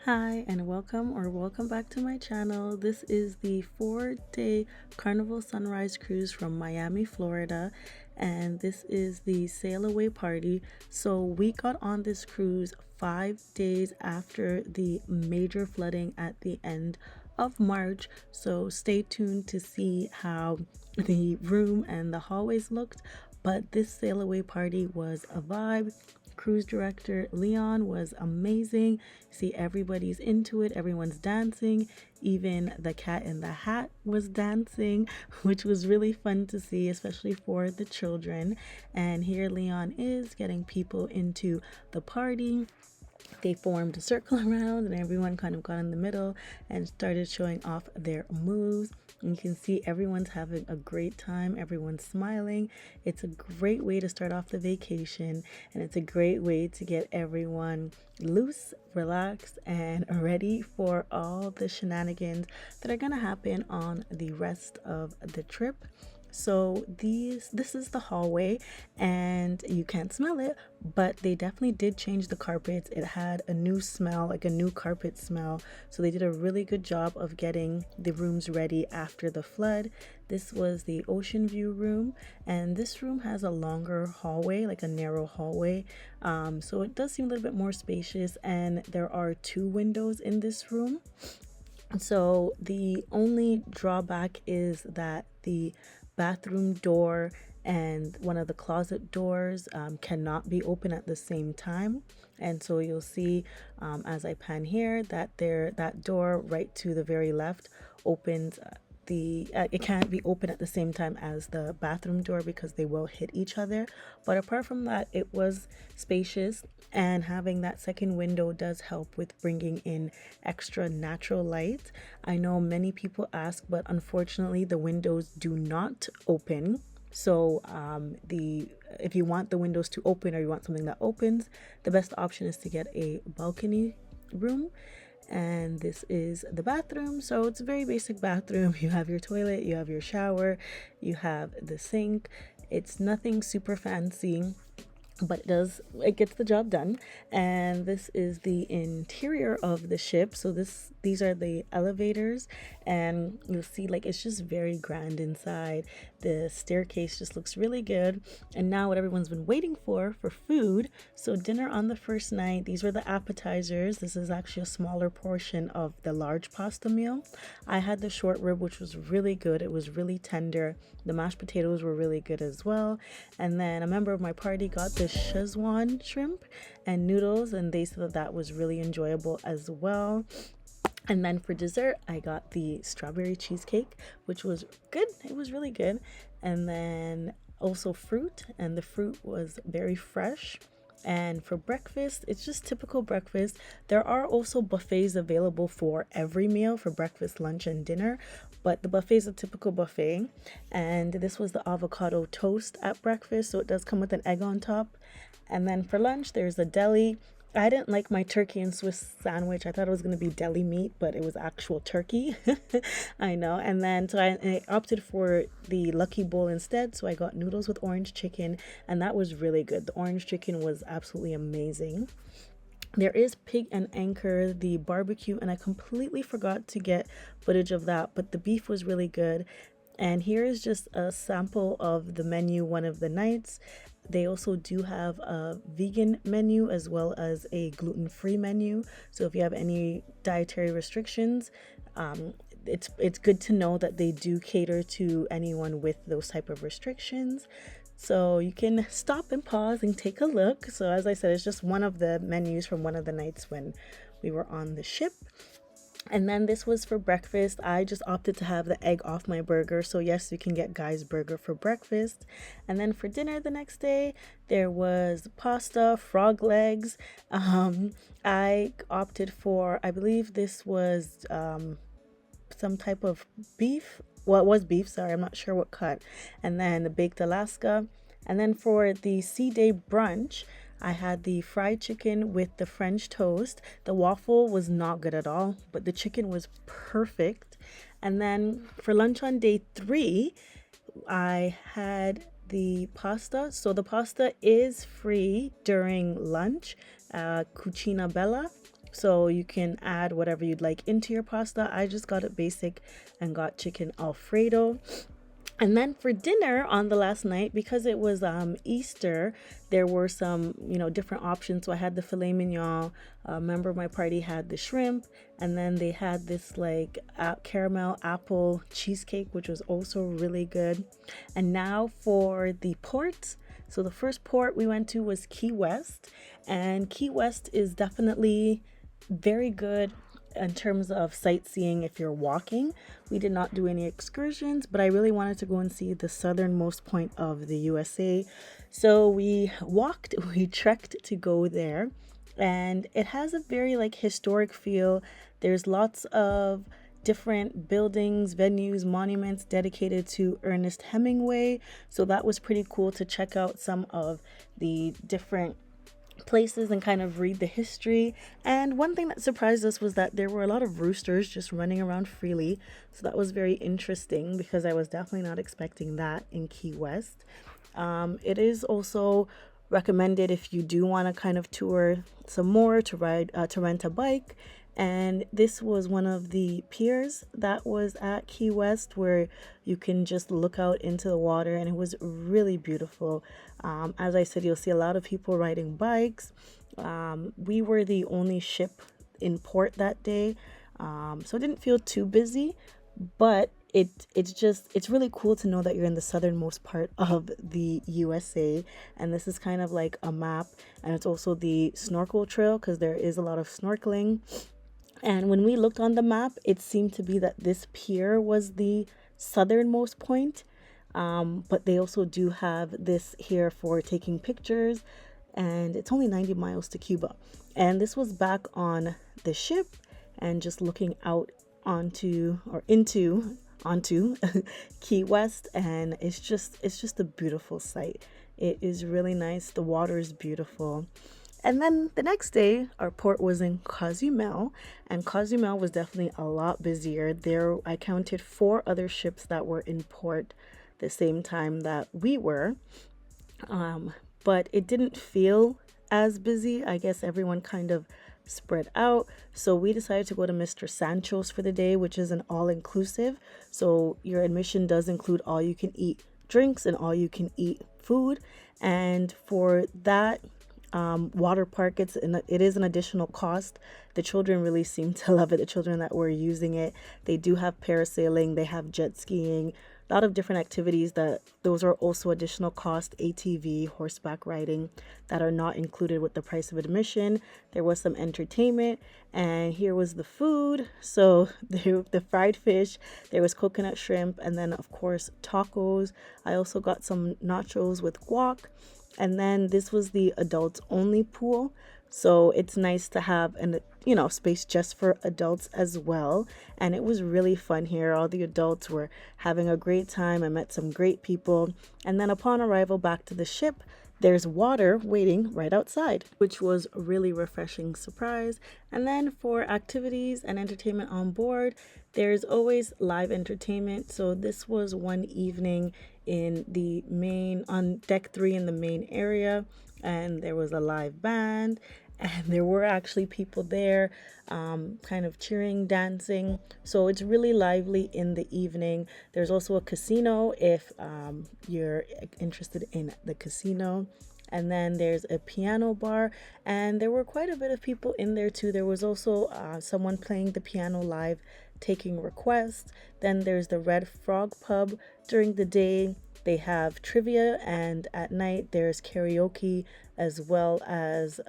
Hi and welcome back to my channel. This is the 4-day Carnival Sunrise Cruise from Miami, Florida, and this is the sail away party. So we got on this cruise 5 days after the major flooding at the end of March. So stay tuned to see how the room and the hallways looked. But this sail away party was a vibe. Cruise director Leon was amazing. See, everybody's into it, everyone's dancing. Even the cat in the hat was dancing, which was really fun to see, especially for the children. And here Leon is getting people into the party. They formed a circle around and everyone kind of got in the middle and started showing off their moves. And you can see everyone's having a great time, everyone's smiling. It's a great way to start off the vacation, and it's a great way to get everyone loose, relaxed, and ready for all the shenanigans that are going to happen on the rest of the trip. So this is the hallway, and you can't smell it, but they definitely did change the carpets. It had a new smell, like a new carpet smell. So they did a really good job of getting the rooms ready after the flood. This was the Oceanview room, and this room has a longer hallway, like a narrow hallway. So it does seem a little bit more spacious, and there are 2 windows in this room. So the only drawback is that the bathroom door and one of the closet doors cannot be open at the same time. And so you'll see as I pan here that door right to the very left opens. It can't be open at the same time as the bathroom door because they will hit each other. But apart from that, it was spacious, and having that second window does help with bringing in extra natural light. I know many people ask, but unfortunately the windows do not open. So if you want the windows to open or you want something that opens, the best option is to get a balcony room. And this is the bathroom. So it's a very basic bathroom. You have your toilet, you have your shower, you have the sink. It's nothing super fancy, but it gets the job done. And this is the interior of the ship. So these are the elevators, and you'll see like it's just very grand inside. The staircase just looks really good. And now what everyone's been waiting for food. So dinner on the first night, these were the appetizers. This is actually a smaller portion of the large pasta meal. I had the short rib, which was really good. It was really tender. The mashed potatoes were really good as well. And then a member of my party got the Szechuan shrimp and noodles, and they said that was really enjoyable as well. And then for dessert, I got the strawberry cheesecake, which was good. It was really good. And then also fruit, and the fruit was very fresh. And for breakfast, it's just typical breakfast. There are also buffets available for every meal, for breakfast, lunch, and dinner. But the buffet is a typical buffet. And this was the avocado toast at breakfast. So it does come with an egg on top. And then for lunch, there's a deli. I didn't like my turkey and Swiss sandwich. I thought it was going to be deli meat, but it was actual turkey. I know. And then so I opted for the Lucky Bowl instead. So I got noodles with orange chicken, and that was really good. The orange chicken was absolutely amazing. There is Pig and Anchor, the barbecue, and I completely forgot to get footage of that, but the beef was really good. And here is just a sample of the menu one of the nights. They also do have a vegan menu as well as a gluten-free menu. So if you have any dietary restrictions, it's good to know that they do cater to anyone with those type of restrictions. So you can stop and pause and take a look. So as I said, it's just one of the menus from one of the nights when we were on the ship. And then this was for breakfast. I just opted to have the egg off my burger. So yes, you can get Guy's Burger for breakfast. And then for dinner the next day, there was pasta, frog legs. I opted for, I believe this was some type of beef. Well, it was beef, sorry, I'm not sure what cut. And then the baked Alaska. And then for the sea day brunch, I had the fried chicken with the French toast. The waffle was not good at all, but the chicken was perfect. And then for lunch on day 3, I had the pasta. So the pasta is free during lunch, Cucina Bella. So you can add whatever you'd like into your pasta. I just got it basic and got chicken Alfredo. And then for dinner on the last night, because it was Easter, there were some, different options. So I had the filet mignon. A member of my party had the shrimp, and then they had this like caramel apple cheesecake, which was also really good. And now for the ports. So the first port we went to was Key West, and Key West is definitely very good in terms of sightseeing if you're walking. We did not do any excursions, but I really wanted to go and see the southernmost point of the USA. So we trekked to go there, and it has a very like historic feel. There's lots of different buildings, venues, monuments dedicated to Ernest Hemingway. So that was pretty cool to check out some of the different places and kind of read the history. And one thing that surprised us was that there were a lot of roosters just running around freely. So that was very interesting because I was definitely not expecting that in Key West. It is also recommended if you do want to kind of tour some more to rent a bike. And this was one of the piers that was at Key West where you can just look out into the water, and it was really beautiful. As I said, you'll see a lot of people riding bikes. We were the only ship in port that day, so it didn't feel too busy, but it's really cool to know that you're in the southernmost part of the USA. And this is kind of like a map, and it's also the snorkel trail because there is a lot of snorkeling. And when we looked on the map, it seemed to be that this pier was the southernmost point. But they also do have this here for taking pictures, and it's only 90 miles to Cuba. And this was back on the ship and just looking out onto Key West, and it's just a beautiful sight. It is really nice. The water is beautiful. And then the next day, our port was in Cozumel, and Cozumel was definitely a lot busier. There, I counted 4 other ships that were in port the same time that we were, but it didn't feel as busy. I guess everyone kind of spread out. So we decided to go to Mr. Sanchos for the day, which is an all-inclusive. So your admission does include all you can eat drinks and all you can eat food. And for that, water park, it is an additional cost. The children really seem to love it. The children that were using it, they do have parasailing, they have jet skiing, a lot of different activities that those are also additional cost. ATV, horseback riding, that are not included with the price of admission. There was some entertainment, and here was the food. So the fried fish, there was coconut shrimp, and then of course tacos. I also got some nachos with guac. And then this was the adults only pool. So it's nice to have space just for adults as well. And it was really fun here. All the adults were having a great time. I met some great people. And then upon arrival back to the ship, there's water waiting right outside, which was a really refreshing surprise. And then for activities and entertainment on board, there's always live entertainment. So this was one evening on deck 3 in the main area, and there was a live band, and there were actually people there kind of cheering, dancing. So it's really lively in the evening. There's also a casino if you're interested in the casino. And then there's a piano bar, and there were quite a bit of people in there too. There was also someone playing the piano live, taking requests. Then there's the Red Frog Pub. During the day, they have trivia, and at night there's karaoke, as well as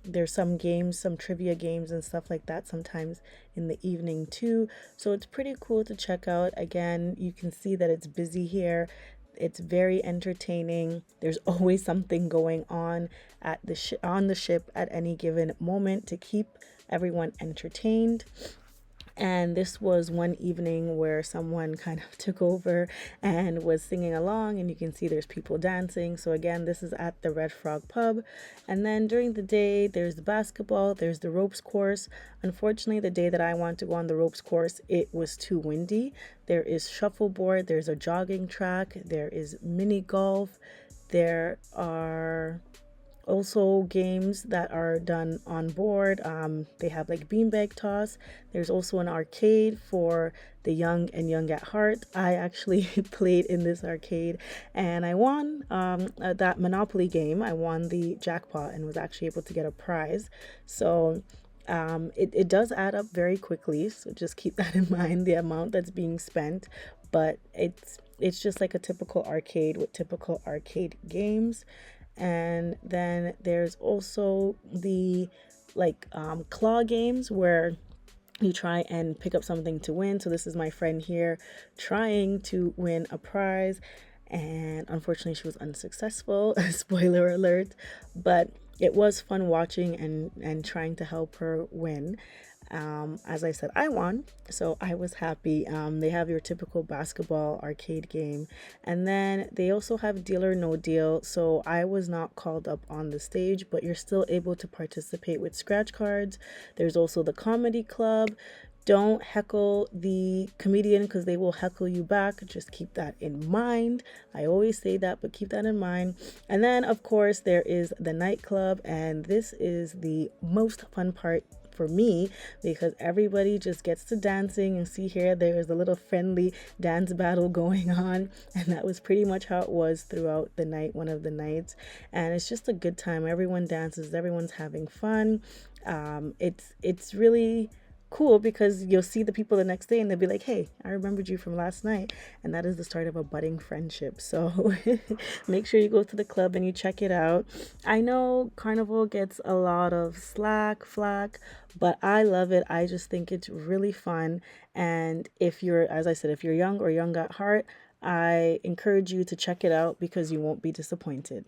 there's some games, some trivia games and stuff like that sometimes in the evening too. So it's pretty cool to check out. Again, you can see that it's busy here. It's very entertaining. There's always something going on on the ship at any given moment to keep everyone entertained. And this was one evening where someone kind of took over and was singing along, and you can see there's people dancing. So again, this is at the Red Frog Pub. And then during the day, there's the basketball, there's the ropes course. Unfortunately, the day that I wanted to go on the ropes course, it was too windy. There is shuffleboard, there's a jogging track, there is mini golf, there are Also games that are done on board. They have like beanbag toss. There's also an arcade for the young and young at heart. I actually played in this arcade and I won that Monopoly game. I won the jackpot and was actually able to get a prize. So it does add up very quickly. So just keep that in mind, the amount that's being spent. But it's just like a typical arcade with typical arcade games. And then there's also the claw games where you try and pick up something to win. So this is my friend here trying to win a prize, and unfortunately she was unsuccessful. Spoiler alert. But it was fun watching and trying to help her win. As I said, I won, so I was happy. They have your typical basketball arcade game, and then they also have Deal or No Deal. So I was not called up on the stage, but you're still able to participate with scratch cards. There's also the comedy club. Don't heckle the comedian because they will heckle you back. Just keep that in mind. I always say that, but keep that in mind. And then, of course, there is the nightclub, and this is the most fun part for me because everybody just gets to dancing. And see here, there's a little friendly dance battle going on, and that was pretty much how it was throughout the night, one of the nights. And it's just a good time. Everyone dances, everyone's having fun. It's really cool because you'll see the people the next day and they'll be like, hey, I remembered you from last night. And that is the start of a budding friendship. So make sure you go to the club and you check it out. I know Carnival gets a lot of flack, but I love it. I just think it's really fun. And if you're, as I said, if you're young or young at heart, I encourage you to check it out because you won't be disappointed.